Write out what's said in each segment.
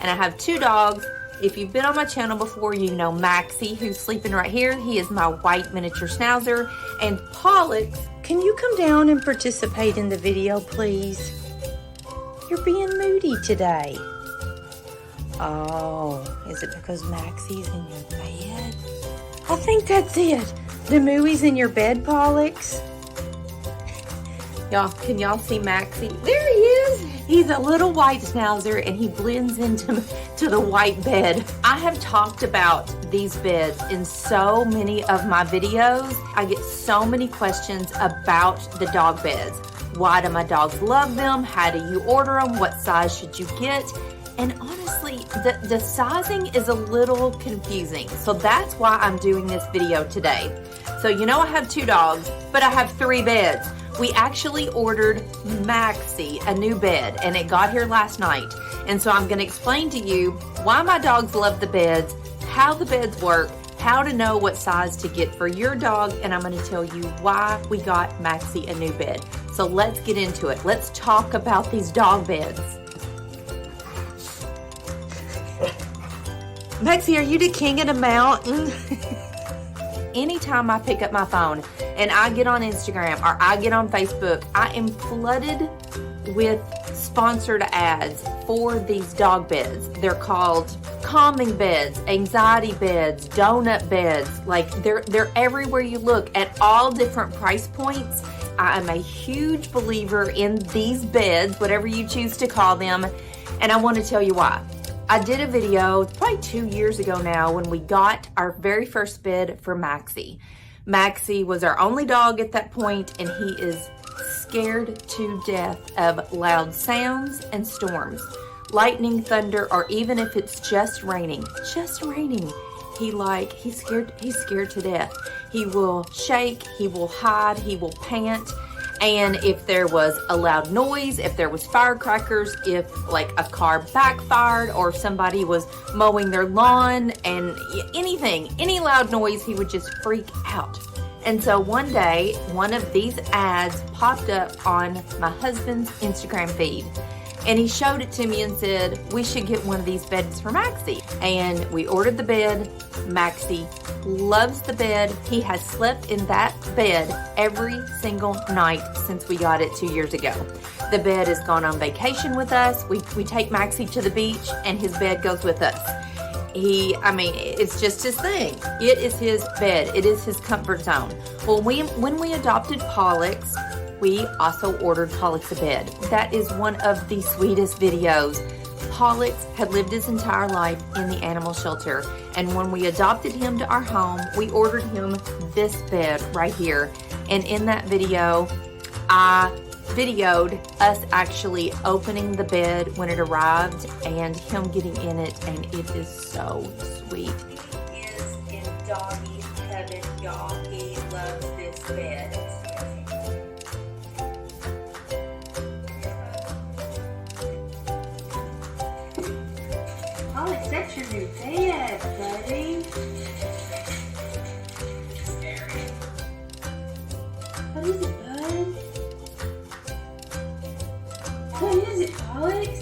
And I have 2 dogs. If you've been on my channel before, you know Maxie, who's sleeping right here. He is my white miniature schnauzer. And Pollux, can you come down and participate in the video, please? You're being moody today. Oh, is it because Maxie's in your bed? I think that's it. The mooey's in your bed, Pollux. Y'all, can y'all see Maxie? There he is. He's a little white schnauzer and he blends into the white bed. I have talked about these beds in so many of my videos. I get so many questions about the dog beds. Why do my dogs love them? How do you order them? What size should you get? And honestly, the sizing is a little confusing. So that's why I'm doing this video today. So you know I have 2 dogs, but I have 3 beds. We actually ordered Maxie a new bed and it got here last night. And so I'm gonna explain to you why my dogs love the beds, how the beds work, how to know what size to get for your dog, and I'm gonna tell you why we got Maxie a new bed. So let's get into it. Let's talk about these dog beds. Maxie, are you the king of the mountain? Anytime I pick up my phone and I get on Instagram or I get on Facebook, I am flooded with sponsored ads for these dog beds. They're called calming beds, anxiety beds, donut beds. Like they're everywhere you look at all different price points. I am a huge believer in these beds, whatever you choose to call them, and I want to tell you why. I did a video probably 2 years ago now when we got our very first bed for Maxie. Maxie was our only dog at that point, and he is scared to death of loud sounds and storms. Lightning, thunder, or even if it's just raining, he's scared to death. He will shake, he will hide, he will pant. And if there was a loud noise, if there was firecrackers, if like a car backfired or somebody was mowing their lawn and anything, any loud noise, he would just freak out. And so one day, one of these ads popped up on my husband's Instagram feed. And he showed it to me and said, we should get one of these beds for Maxie. And we ordered the bed. Maxie loves the bed. He has slept in that bed every single night since we got it 2 years ago. The bed has gone on vacation with us. We take Maxie to the beach and his bed goes with us. It's just his thing. It is his bed. It is his comfort zone. Well, when we adopted Pollux, we also ordered Pollux a bed. That is one of the sweetest videos. Pollux had lived his entire life in the animal shelter, and when we adopted him to our home, we ordered him this bed right here. And in that video, I videoed us actually opening the bed when it arrived and him getting in it, and it is so sweet. He is in doggy heaven, y'all. He loves this bed. Pollux, that's your new bed, buddy. Scary. What is it, bud? What is it, Pollux?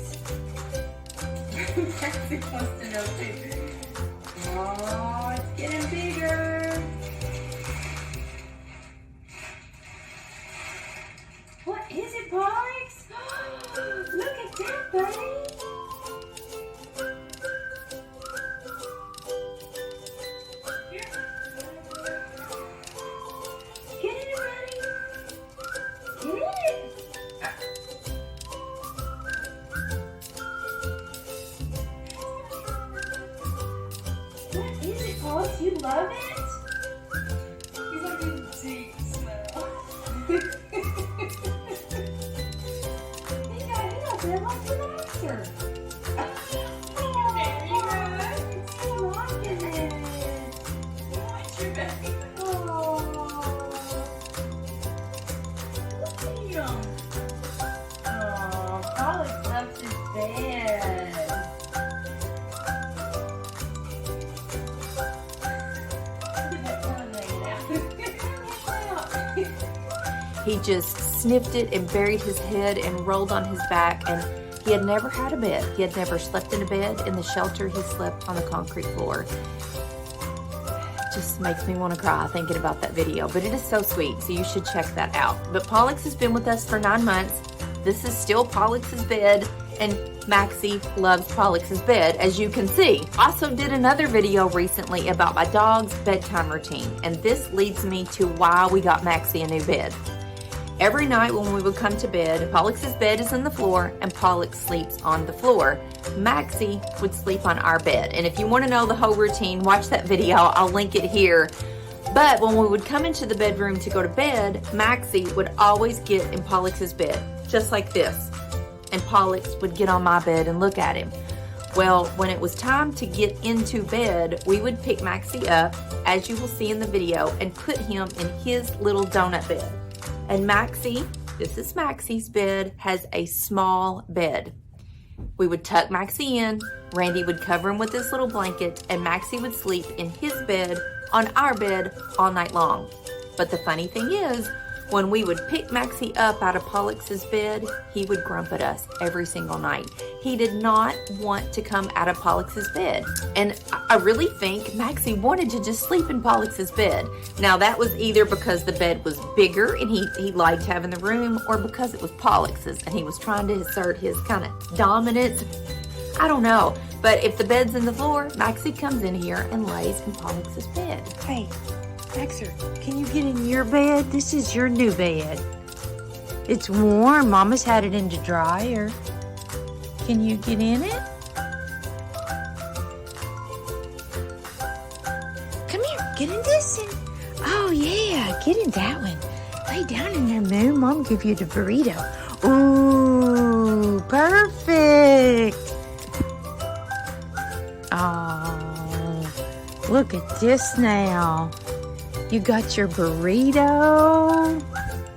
Maxie wants to know too. Oh, it's getting bigger. What is it, Pollux? Look at that, buddy. You love it? He's like a deep smell. They're like relaxer. There you go. He's liking it. What's your baby? Oh. Look at him. Oh, Pollux loves his bed. He just sniffed it and buried his head and rolled on his back, and He had never had a bed. He had never slept in a bed. In the shelter, he slept on the concrete floor. Just makes me want to cry thinking about that video, but it is so sweet, so you should check that out. But Pollux has been with us for 9 months. This is still Pollux's bed, and Maxie loves Pollux's bed, as you can see. Also did another video recently about my dog's bedtime routine, and this leads me to why we got Maxie a new bed. Every night when we would come to bed, Pollux's bed is on the floor and Pollux sleeps on the floor. Maxie would sleep on our bed. And if you want to know the whole routine, watch that video. I'll link it here. But when we would come into the bedroom to go to bed, Maxie would always get in Pollux's bed, just like this. And Pollux would get on my bed and look at him. Well, when it was time to get into bed, we would pick Maxie up, as you will see in the video, and put him in his little donut bed. And Maxie, this is Maxie's bed, has a small bed. We would tuck Maxie in, Randy would cover him with this little blanket, and Maxie would sleep in his bed on our bed all night long. But the funny thing is, when we would pick Maxie up out of Pollux's bed, he would grump at us every single night. He did not want to come out of Pollux's bed. And I really think Maxie wanted to just sleep in Pollux's bed. Now that was either because the bed was bigger and he liked having the room, or because it was Pollux's and he was trying to assert his kind of dominance. I don't know. But if the bed's in the floor, Maxie comes in here and lays in Pollux's bed. Hey, Maxer, can you get in your bed? This is your new bed. It's warm. Mama's had it in the dryer. Can you get in it? Come here, get in this one. Oh yeah, get in that one. Lay down in there, Moo. Mom give you the burrito. Ooh, perfect. Oh, look at this now. You got your burrito.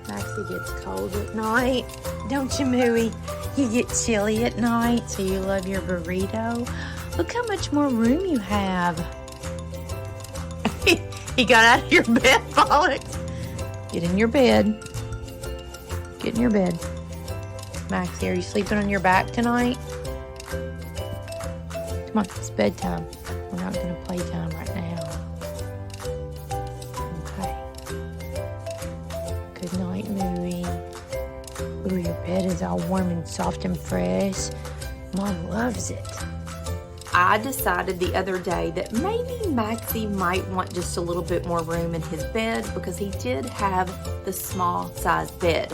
Maxie gets cold at night, don't you, Mooey? You get chilly at night, so you love your burrito. Look how much more room you have. He got out of your bed, Pollux. Get in your bed. Get in your bed. Maxie, are you sleeping on your back tonight? Come on, it's bedtime. We're not going to playtime right now. Good night, Mooey. Ooh, your bed is all warm and soft and fresh. Mom loves it. I decided the other day that maybe Maxie might want just a little bit more room in his bed, because he did have the small size bed.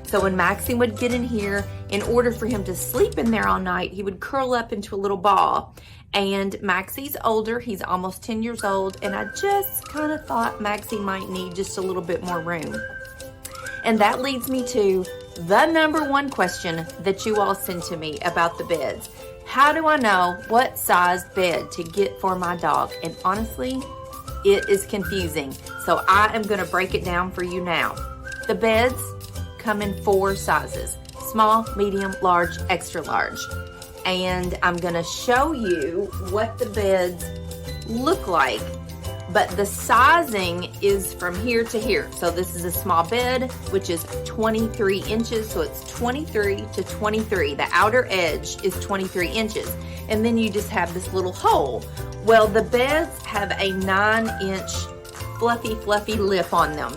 So when Maxie would get in here, in order for him to sleep in there all night, he would curl up into a little ball. And Maxie's older, he's almost 10 years old, and I just kind of thought Maxie might need just a little bit more room. And that leads me to the number one question that you all send to me about the beds. How do I know what size bed to get for my dog? And honestly, it is confusing. So I am going to break it down for you now. The beds come in 4 sizes: small, medium, large, extra large. And I'm going to show you what the beds look like. But the sizing is from here to here. So this is a small bed, which is 23 inches. So it's 23 to 23. The outer edge is 23 inches. And then you just have this little hole. Well, the beds have a 9-inch fluffy lip on them.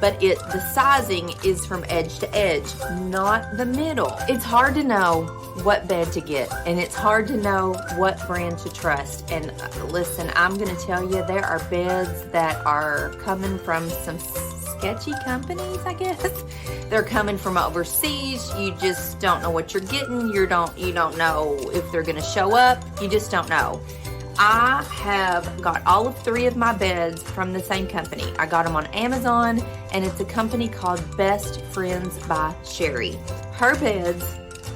But the sizing is from edge to edge, not the middle. It's hard to know what bed to get, and it's hard to know what brand to trust. And listen, I'm gonna tell you, there are beds that are coming from some sketchy companies, I guess. They're coming from overseas. You just don't know what you're getting. You don't know if they're gonna show up. You just don't know. I have got all of 3 of my beds from the same company. I got them on Amazon, and it's a company called Best Friends by Sherry. Her beds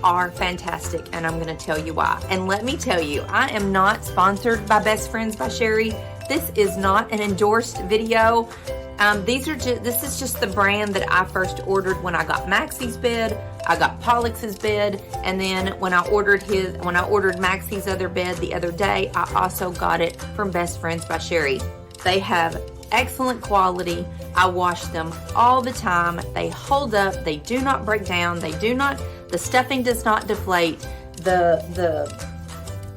are fantastic, and I'm going to tell you why. And let me tell you, I am not sponsored by Best Friends by Sherry. This is not an endorsed video. This is just the brand that I first ordered when I got Maxie's bed. I got Pollux's bed, and then when I ordered Maxie's other bed the other day, I also got it from Best Friends by Sherry. They have excellent quality. I wash them all the time. They hold up. They do not break down. The stuffing does not deflate. the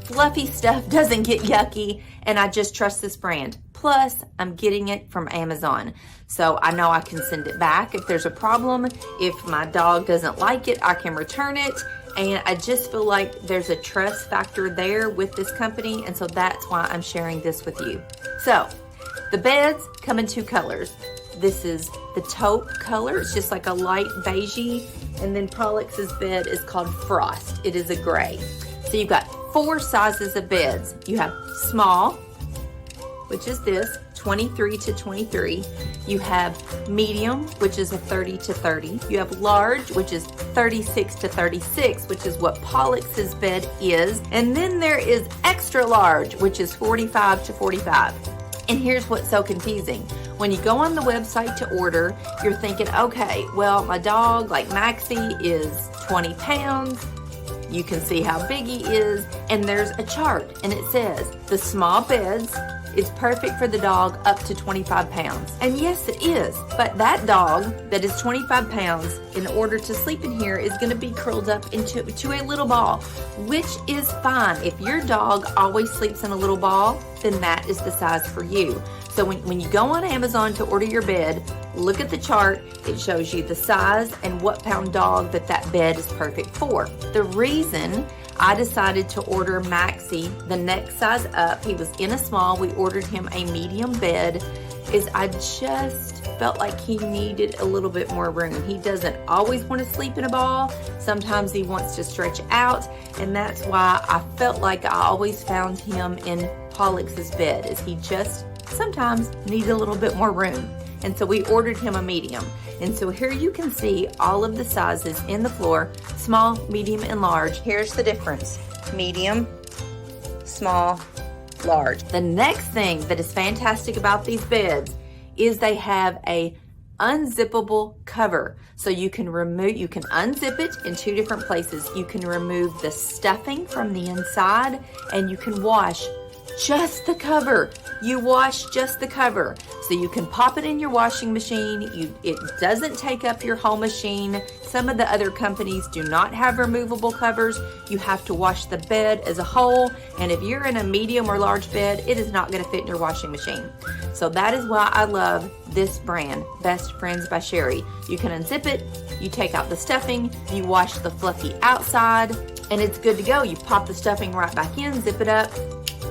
fluffy stuff doesn't get yucky, and I just trust this brand. Plus, I'm getting it from Amazon, so I know I can send it back if there's a problem. If my dog doesn't like it, I can return it, and I just feel like there's a trust factor there with this company, and so that's why I'm sharing this with you. So, the beds come in 2 colors. This is the taupe color. It's just like a light beigey, and then Pollux's bed is called Frost. It is a gray. So you've got 4 sizes of beds. You have small, which is this, 23 to 23. You have medium, which is a 30 to 30. You have large, which is 36 to 36, which is what Pollux's bed is. And then there is extra large, which is 45 to 45. And here's what's so confusing. When you go on the website to order, you're thinking, okay, well, my dog, like Maxie, is 20 pounds. You can see how big he is, and there's a chart, and it says the small beds is perfect for the dog up to 25 pounds. And yes, it is, but that dog that is 25 pounds, in order to sleep in here, is gonna be curled up into a little ball, which is fine. If your dog always sleeps in a little ball, then that is the size for you. So when you go on Amazon to order your bed, look at the chart. It shows you the size and what pound dog that bed is perfect for. The reason I decided to order Maxie the next size up, he was in a small, we ordered him a medium bed, is I just felt like he needed a little bit more room. He doesn't always want to sleep in a ball. Sometimes he wants to stretch out, and that's why I felt like I always found him in Pollux's bed, is he just sometimes needed a little bit more room. And so we ordered him a medium. And so here you can see all of the sizes in the floor, small, medium, and large. Here's the difference: medium, small, large. The next thing that is fantastic about these beds is they have a unzippable cover. So you can unzip it in 2 different places. You can remove the stuffing from the inside, and you can wash just the cover. You wash just the cover. So you can pop it in your washing machine. It doesn't take up your whole machine. Some of the other companies do not have removable covers. You have to wash the bed as a whole. And if you're in a medium or large bed, it is not going to fit in your washing machine. So that is why I love this brand, Best Friends by Sherry. You can unzip it, you take out the stuffing, you wash the fluffy outside, and it's good to go. You pop the stuffing right back in, zip it up,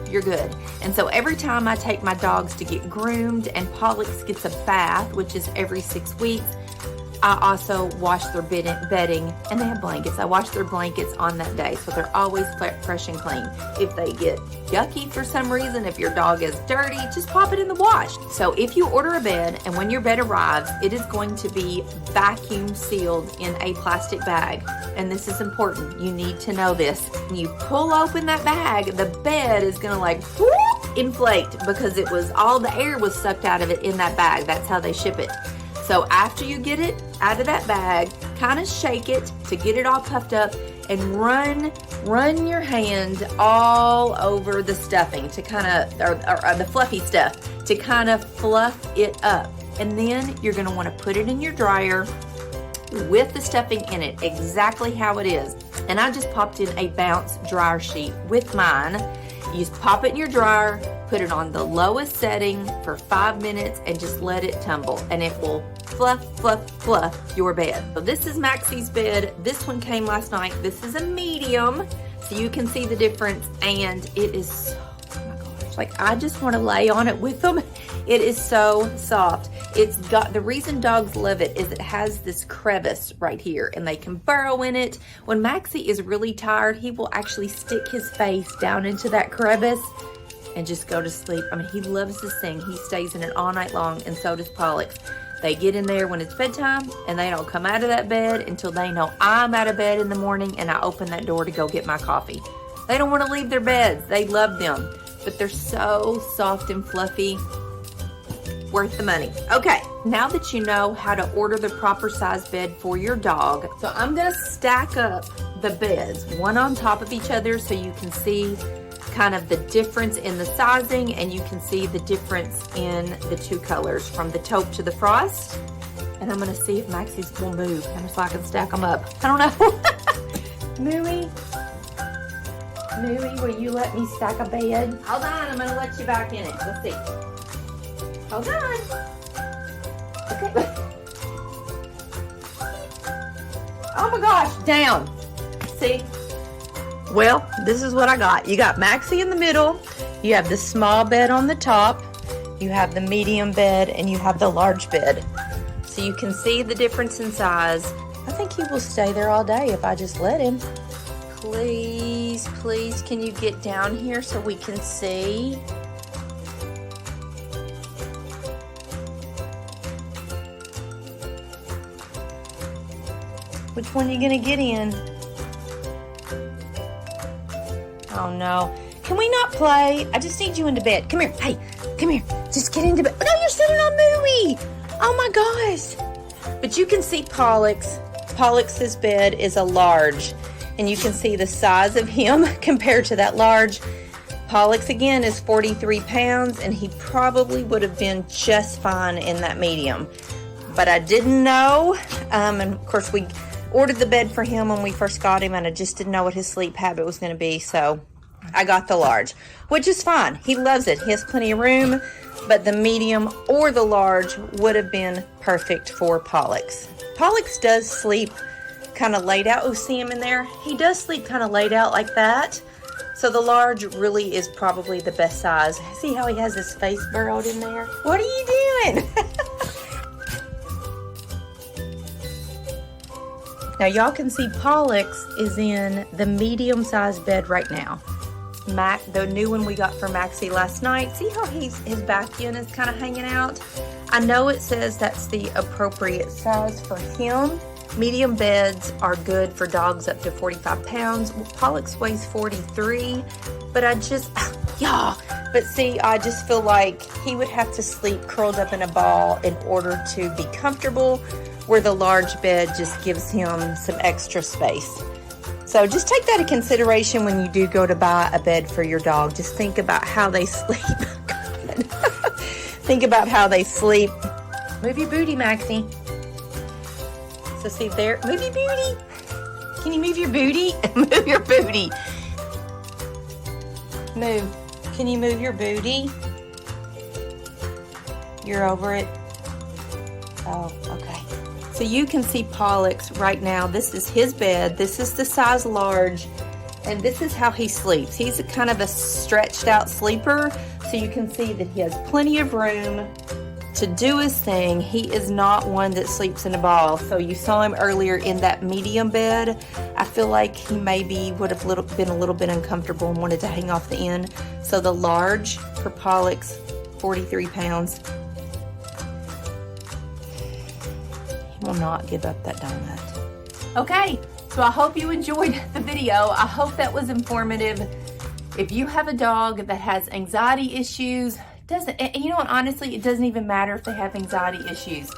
you're good. And so every time I take my dogs to get groomed and Pollux gets a bath, which is every 6 weeks, I also wash their bedding, and they have blankets. I wash their blankets on that day, so they're always fresh and clean. If they get yucky for some reason, if your dog is dirty, just pop it in the wash. So if you order a bed, and when your bed arrives, it is going to be vacuum sealed in a plastic bag. And this is important. You need to know this. When you pull open that bag, the bed is gonna like whoop, inflate, because all the air was sucked out of it in that bag. That's how they ship it. So after you get it out of that bag, kind of shake it to get it all puffed up, and run your hand all over the stuffing to kind of, or the fluffy stuff, to kind of fluff it up. And then you're gonna wanna put it in your dryer with the stuffing in it, exactly how it is. And I just popped in a bounce dryer sheet with mine. You just pop it in your dryer, put it on the lowest setting for 5 minutes, and just let it tumble, and it will fluff, fluff, fluff your bed. So this is Maxie's bed. This one came last night. This is a medium, so you can see the difference, and it is so, oh my gosh, like I just want to lay on it with them. It is so soft. It's got, the reason dogs love it is it has this crevice right here, and they can burrow in it. When Maxie is really tired, he will actually stick his face down into that crevice and just go to sleep. I mean, he loves this thing. He stays in it all night long, and so does Pollux. They get in there when it's bedtime, and they don't come out of that bed until they know I'm out of bed in the morning and I open that door to go get my coffee. They don't want to leave their beds. They love them, but they're so soft and fluffy. Worth the money. Okay, now that you know how to order the proper size bed for your dog, so I'm gonna stack up the beds one on top of each other so you can see kind of the difference in the sizing, and you can see the difference in the 2 colors from the taupe to the frost. And I'm gonna see if Maxie's will move, and so I can stack them up. I don't know. Mooey, Mooey, will you let me stack a bed? Hold on, I'm gonna let you back in it. Let's see. Hold on. Okay. Oh my gosh, down. See? Well, this is what I got. You got Maxie in the middle. You have the small bed on the top. You have the medium bed, and you have the large bed. So you can see the difference in size. I think he will stay there all day if I just let him. Please, please, can you get down here so we can see? Which one are you gonna get in? Oh no. Can we not play? I just need you into bed. Come here. Hey, come here. Just get into bed. No, you're sitting on Mooey. Oh my gosh. But you can see Pollux. Pollux's bed is a large. And you can see the size of him compared to that large. Pollux again is 43 pounds and he probably would have been just fine in that medium. But I didn't know. And of course we ordered the bed for him when we first got him and I just didn't know what his sleep habit was going to be. So I got the large, which is fine. He loves it. He has plenty of room, but the medium or the large would have been perfect for Pollux. Pollux does sleep kind of laid out. Oh, see him in there? He does sleep kind of laid out like that. So the large really is probably the best size. See how he has his face burrowed in there? What are you doing? Now y'all can see Pollux is in the medium-sized bed right now. The new one we got for Maxie last night. See how his back end is kind of hanging out? I know it says that's the appropriate size for him. Medium beds are good for dogs up to 45 pounds. Pollux weighs 43, but but see, I just feel like he would have to sleep curled up in a ball in order to be comfortable, where the large bed just gives him some extra space. So just take that into consideration when you do go to buy a bed for your dog. Just think about how they sleep. Think about how they sleep. Move your booty, Maxie. So see there, move your booty. Can you move your booty? Move your booty. Move. Can you move your booty? You're over it? Oh, okay. So you can see Pollux right now. This is his bed. This is the size large. And this is how he sleeps. He's a kind of a stretched out sleeper. So you can see that he has plenty of room to do his thing. He is not one that sleeps in a ball. So you saw him earlier in that medium bed. I feel like he maybe would have been a little bit uncomfortable and wanted to hang off the end. So the large for Pollux, 43 pounds. He will not give up that donut. Okay, so I hope you enjoyed the video. I hope that was informative. If you have a dog that has anxiety issues, you know what, honestly, it doesn't even matter if they have anxiety issues.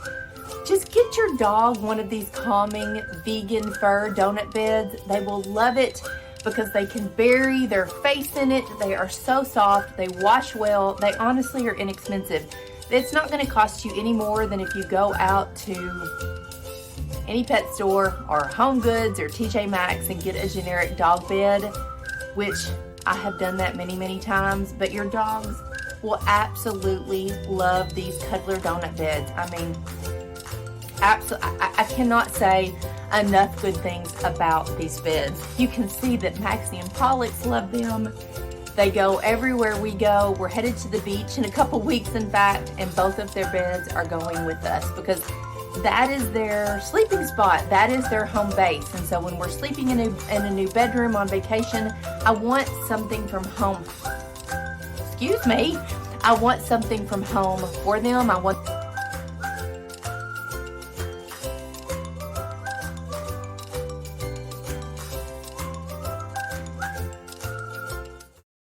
Just get your dog one of these calming vegan fur donut beds. They will love it because they can bury their face in it. They are so soft. They wash well. They honestly are inexpensive. It's not going to cost you any more than if you go out to any pet store or Home Goods or TJ Maxx and get a generic dog bed, which I have done that many, many times. But your dogs will absolutely love these cuddler donut beds. I mean, I cannot say enough good things about these beds. You can see that Maxie and Pollux love them. They go everywhere we go. We're headed to the beach in a couple weeks, in fact, and both of their beds are going with us because that is their sleeping spot. That is their home base. And so when we're sleeping in a new bedroom on vacation, I want something from home. Excuse me. I want something from home for them. I want